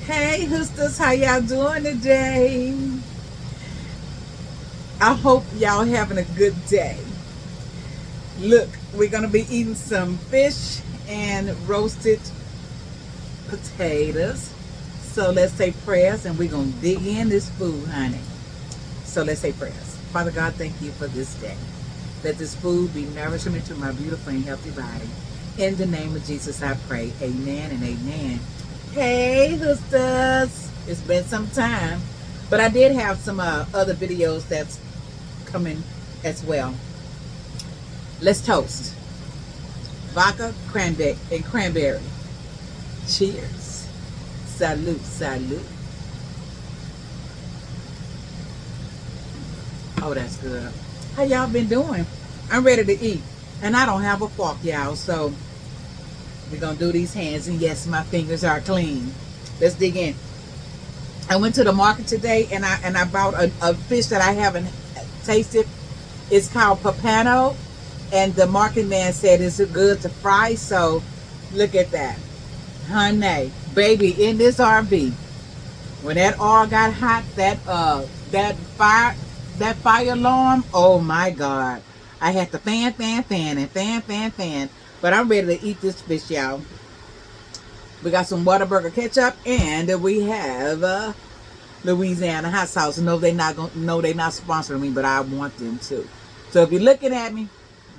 Hey, Hoosters, how y'all doing today? I hope y'all having a good day. Look, we're gonna be eating some fish and roasted potatoes. So let's say prayers and we're gonna dig in this food, honey. So let's say prayers. Father God, thank you for this day. Let this food be nourishment to my beautiful and healthy body. In the name of Jesus, I pray. Amen and amen. Hey, Hoosters. It's been some time. But I did have some other videos that's coming as well. Let's toast. Vodka, cranberry, and cranberry. Cheers. Salute, salute. Oh, that's good. How y'all been doing? I'm ready to eat. And I don't have a fork, y'all. So we're going to do these hands. And yes, my fingers are clean. Let's dig in. I went to the market today and I bought a fish that I haven't tasted. It's called papano. And the market man said it's good to fry. So look at that. Honey, baby, in this RV. When that oil got hot, that fire alarm, oh my God. I had to fan, fan. But I'm ready to eat this fish, y'all. We got some Whataburger ketchup and we have Louisiana hot sauce. No, they're not sponsoring me, but I want them to. So if you're looking at me,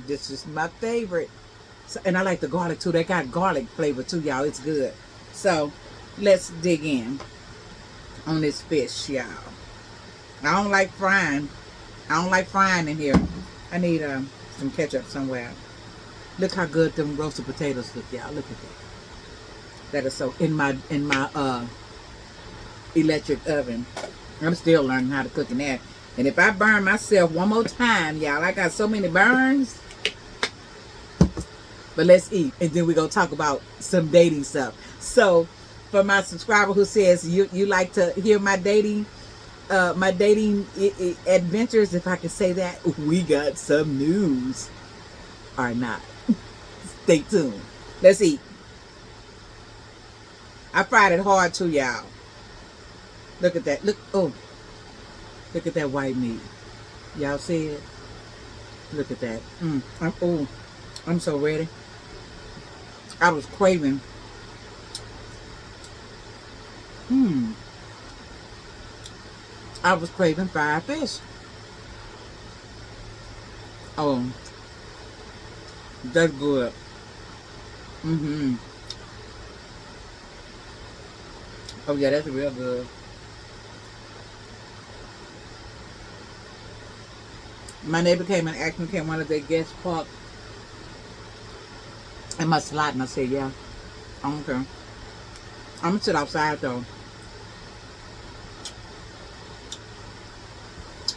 this is my favorite. So, and I like the garlic too. They got garlic flavor too, y'all. It's good. So let's dig in on this fish, y'all. I don't like frying. I don't like frying in here. I need some ketchup somewhere. Look how good them roasted potatoes look, y'all. Look at that. That is so in my electric oven. I'm still learning how to cook in that. And if I burn myself one more time, y'all, I got so many burns. But let's eat, and then we're gonna talk about some dating stuff. So, for my subscriber who says you like to hear my dating adventures, if I can say that, we got some news or not. Stay tuned. Let's eat. I fried it hard too, y'all. Look at that. Look at that white meat. Y'all see it? Look at that. I'm so ready. I was craving. I was craving fried fish. Oh, that's good. Oh yeah, that's real good. My neighbor came and asked me, can one of their guests park in my slot? And I said, yeah. I don't care. I'm gonna sit outside though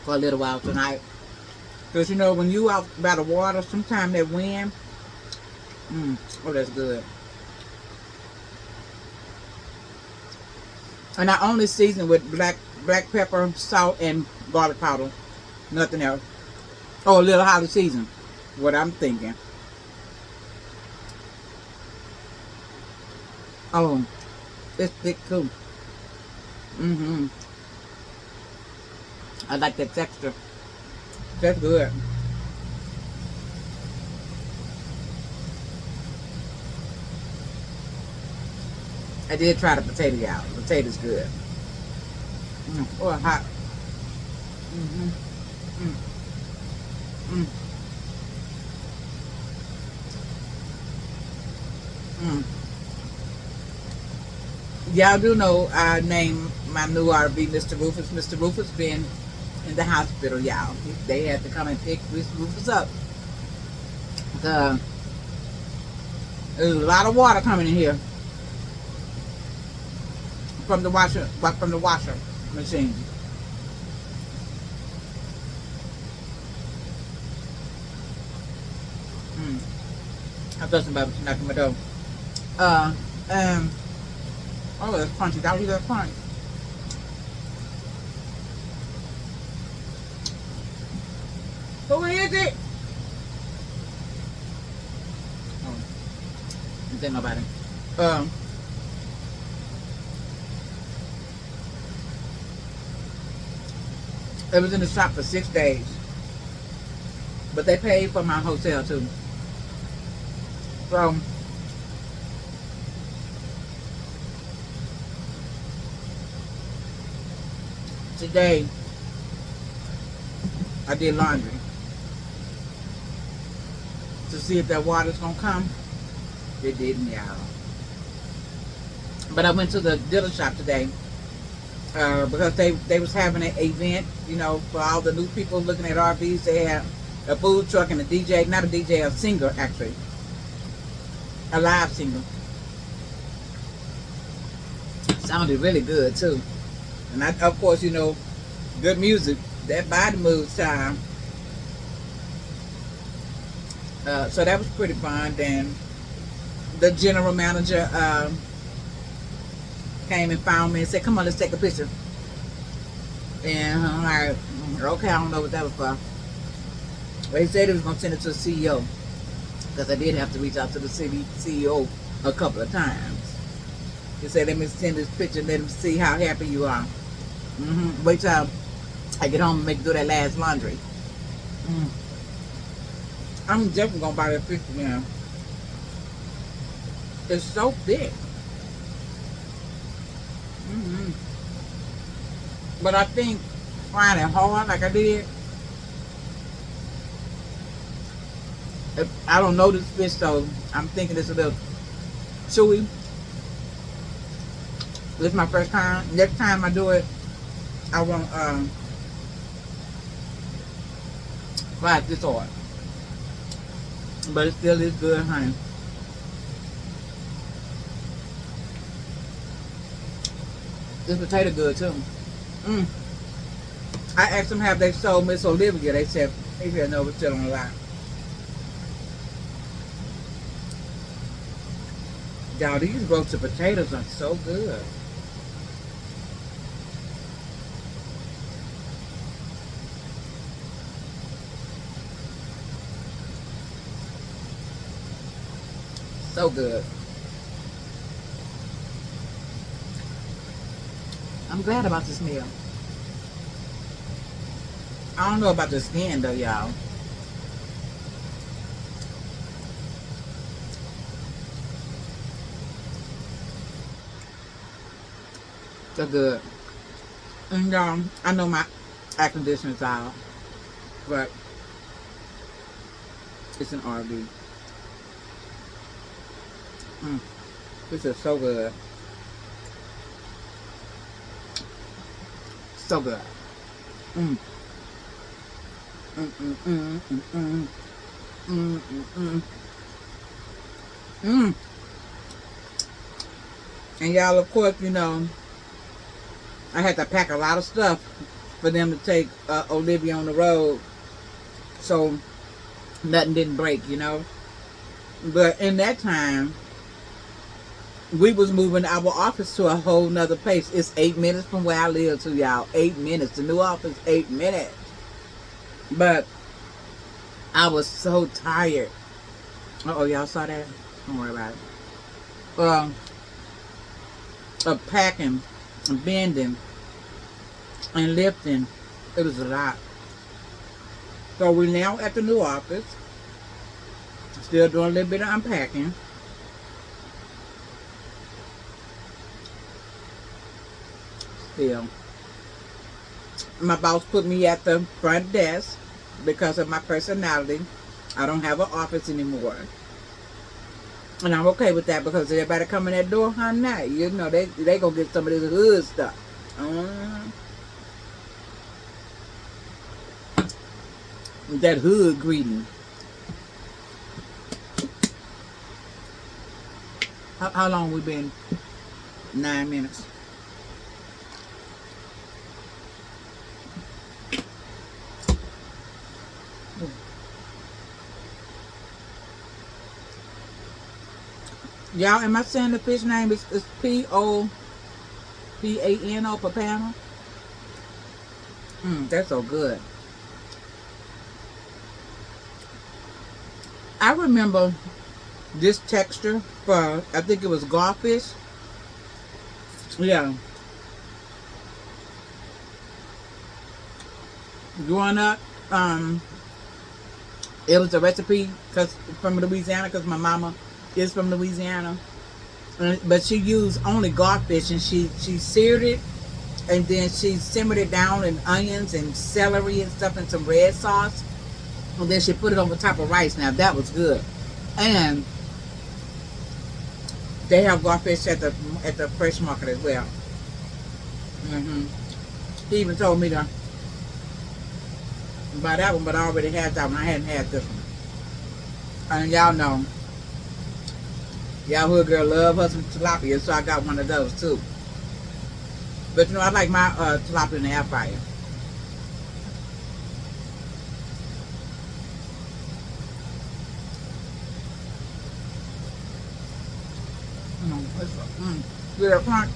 for a little while tonight. Because you know, when you out by the water, sometimes that wind, oh, that's good. And I only season with black pepper, salt, and garlic powder. Nothing else. Oh, a little holly season. What I'm thinking. Oh, it's thick too. I like that texture. That's good. I did try the potato out. The potato's good. Oh, hot. Y'all do know I named my new RV Mr. Rufus. Mr. Rufus been in the hospital, y'all. They had to come and pick Mr. Rufus up. There's a lot of water coming in here from the washer machine. I thought somebody was knocking my door. Oh, that's crunchy. That was that crunch. Who is it? Oh, didn't say nobody. It was in the shop for 6 days. But they paid for my hotel too. So today I did laundry to see if that water's gonna come. It didn't, y'all. But I went to the dealer shop today because they was having an event, you know, for all the new people looking at RVs. They had a food truck and a DJ, not a DJ, a singer actually, a live singer. Sounded really good too. And I, of course, you know, good music, that body moves time. So that was pretty fun. Then the general manager came and found me and said, "Come on, let's take a picture." And I'm like, "Okay, I don't know what that was for." But he said he was going to send it to the CEO, because I did have to reach out to the CEO a couple of times. He said, "Let me send this picture and let him see how happy you are." Wait till I get home and make do that last laundry. I'm definitely going to buy that picture now. It's so thick. But I think frying it hard like I did, I don't know this fish, so I'm thinking it's a little chewy. This is my first time. Next time I do it, I want fry it this hard. But it still is good, honey. This potato good too. I asked them have they sold Miss Olivia. They said no, we're still on the line. Y'all, these roasted potatoes are so good. So good. I'm glad about this meal. I don't know about the skin though, y'all. So good. And I know my air conditioner's out, but it's an RV. This is so good. So good. And y'all, of course, you know, I had to pack a lot of stuff for them to take Olivia on the road, so nothing didn't break, you know. But in that time, we was moving our office to a whole nother place. It's 8 minutes from where I live to, y'all. 8 minutes. The new office, 8 minutes. But I was so tired. Uh-oh, y'all saw that? Don't worry about it. Of packing, and bending, and lifting. It was a lot. So we're now at the new office. Still doing a little bit of unpacking. Still. My boss put me at the front desk because of my personality. I don't have an office anymore. And I'm okay with that because everybody come in that door, honey, you know, they gonna get some of this hood stuff. That hood greeting. How long we been? 9 minutes. Y'all, am I saying the fish name is P-O-P-A-N-O, Papano? That's so good. I remember this texture for, I think it was garfish. Yeah. growing up, it was a recipe cause from Louisiana, because my mama is from Louisiana. But she used only garfish, and she seared it, and then she simmered it down in onions and celery and stuff and some red sauce, and then she put it on the top of rice. Now that was good. And they have garfish at the fresh market as well. He even told me to buy that one, but I already had that one. I hadn't had this one. And y'all know, y'all hood girl love her some tilapia, so I got one of those too. But you know, I like my tilapia in the air fryer. Good crunch.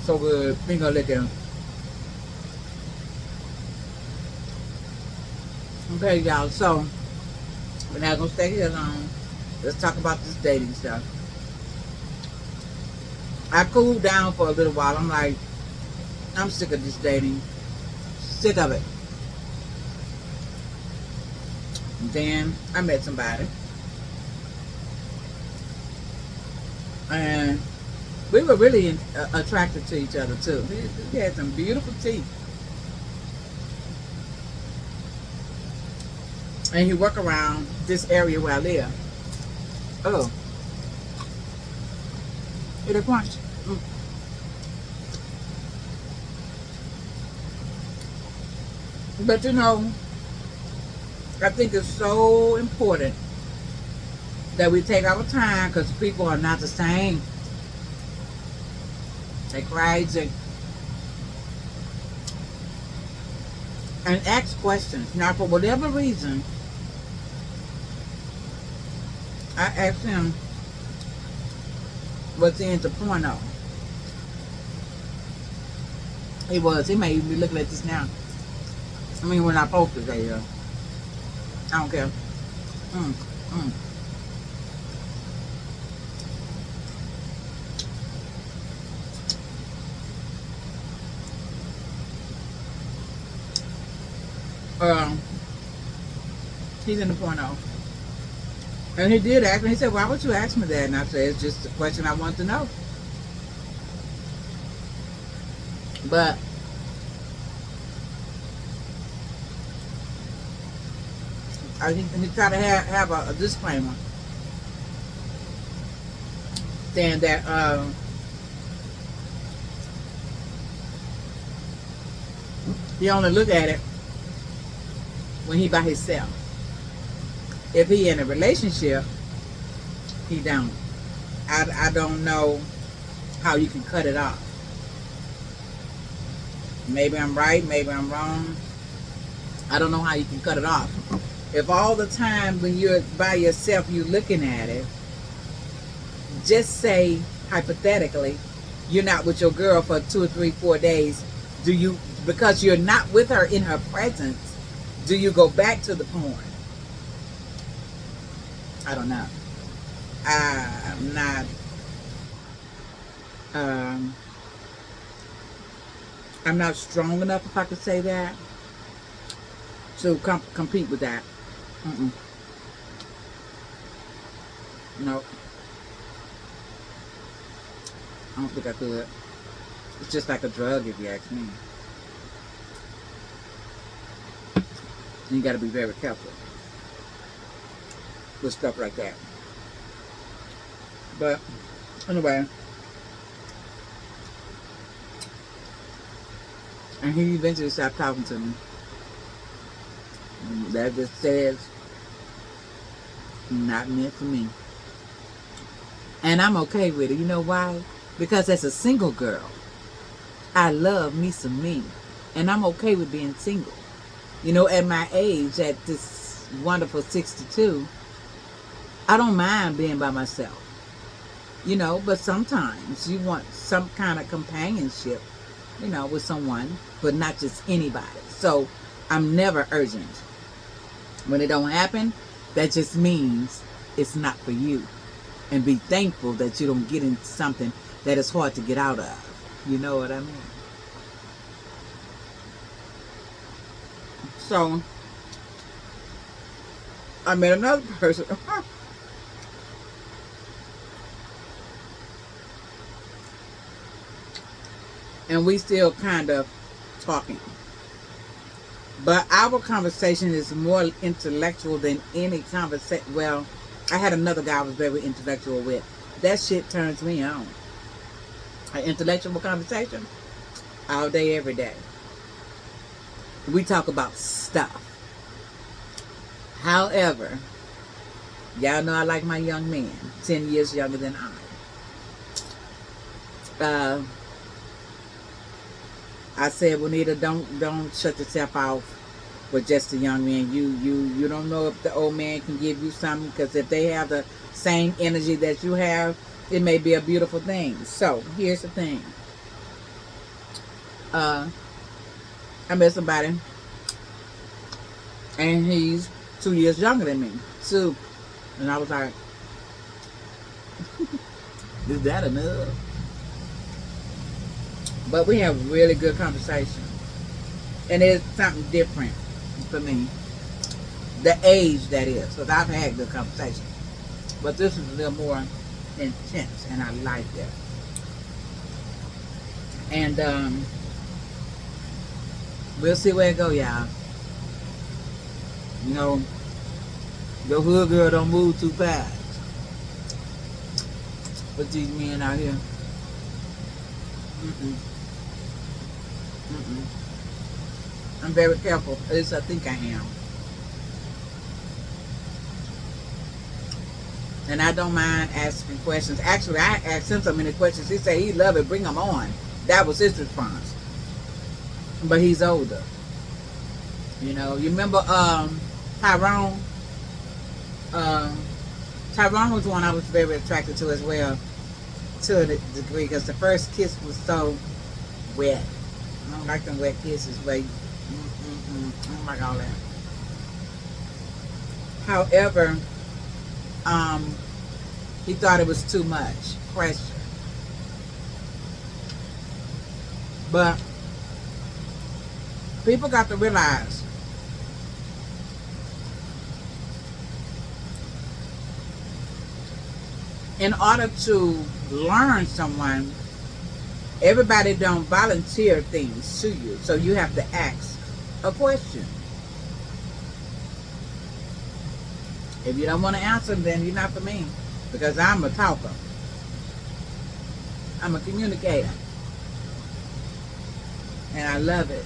So good. Finger licking. Okay, y'all. So we're not gonna stay here long. Let's talk about this dating stuff. I cooled down for a little while. I'm like, I'm sick of this dating. Sick of it. And then I met somebody. And we were really attracted to each other too. He had some beautiful teeth. And he worked around this area where I live. Oh. It a crunch. But you know, I think it's so important that we take our time, because people are not the same. They crazy. And ask questions. Now, for whatever reason, I asked him, was he into porno? He was. He may even be looking at this now. I mean, when I posted that, I don't care. He's in the porno. And he did ask me. He said, why would you ask me that? And I said, it's just a question I want to know. But I think he tried to have a disclaimer saying that he only look at it when he by himself. If he in a relationship, he don't. I don't know how you can cut it off. Maybe I'm right, maybe I'm wrong. I don't know how you can cut it off. If all the time when you're by yourself, you're looking at it, just say, hypothetically, you're not with your girl for 2 or 3, 4 days. Do you, because you're not with her in her presence, do you go back to the porn? I don't know. I'm not, I'm not strong enough, if I could say that, to compete with that. No. I don't think I could. It's just like a drug, if you ask me. And you got to be very careful with stuff like that. But anyway, and he eventually stopped talking to me. And that just says, not meant for me. And I'm okay with it. You know why? Because as a single girl, I love me some me. And I'm okay with being single. You know, at my age, at this wonderful 62, I don't mind being by myself. You know, but sometimes you want some kind of companionship, you know, with someone, but not just anybody. So I'm never urgent. When it don't happen, that just means it's not for you. And be thankful that you don't get into something that is hard to get out of. You know what I mean? So I met another person. And we still kind of talking. But our conversation is more intellectual than any conversation. Well, I had another guy I was very intellectual with. That shit turns me on. An intellectual conversation all day, every day. We talk about stuff. However, y'all know I like my young man, 10 years younger than I said, Juanita, don't shut yourself off with just a young man. You don't know if the old man can give you something, because if they have the same energy that you have, it may be a beautiful thing. So here's the thing. I met somebody, and he's 2 years younger than me. So, and I was like, is that enough? But we have really good conversation. And it's something different for me. The age, that is. Because I've had good conversation. But this is a little more intense. And I like it. And we'll see where it go, y'all. You know, your hood girl don't move too fast. With these men out here. I'm very careful. At least I think I am. And I don't mind asking questions. Actually, I asked him so many questions. He said he loved it. Bring them on. That was his response. But he's older. You know, you remember Tyrone? Tyrone was one I was very attracted to as well, to a degree, because the first kiss was so wet. I don't like them wet kisses, but I don't like all that. However, he thought it was too much pressure. But people got to realize in order to learn someone, everybody don't volunteer things to you. So you have to ask a question. If you don't want to answer, then you're not for me. Because I'm a talker. I'm a communicator. And I love it.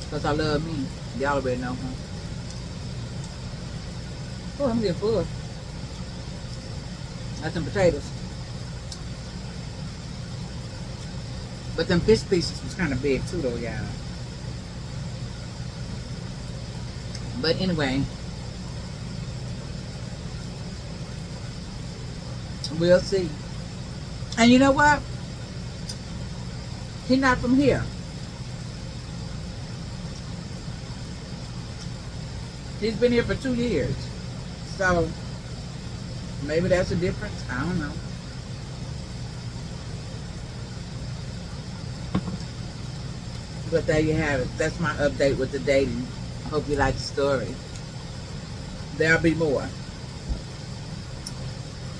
Because I love me. Y'all already know, huh? Oh, I'm getting full. That's some potatoes. But them fish pieces was kind of big too, though, y'all. But anyway, we'll see. And you know what? He's not from here. He's been here for 2 years. So, maybe that's a difference. I don't know. But there you have it. That's my update with the dating. I hope you like the story. There'll be more.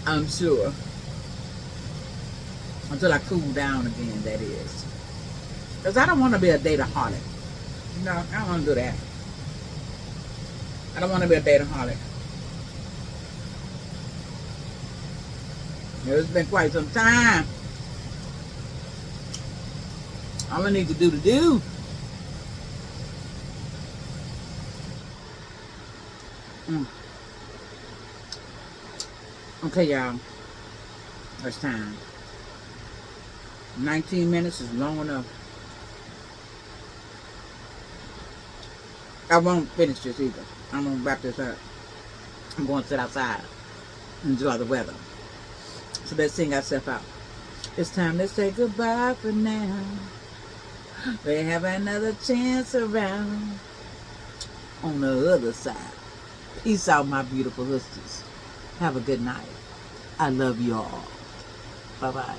I'm sure. Until I cool down again, that is. Because I don't want to be a dateaholic. No, I don't want to do that. I don't want to be a dateaholic. It's been quite some time. All I need to do. Okay, y'all. It's time. 19 minutes is long enough. I won't finish this either. I'm going to wrap this up. I'm going to sit outside and enjoy the weather. So let's sing ourselves out. It's time to say goodbye for now. We have another chance around on the other side. Peace out, my beautiful sisters. Have a good night. I love you all. Bye-bye.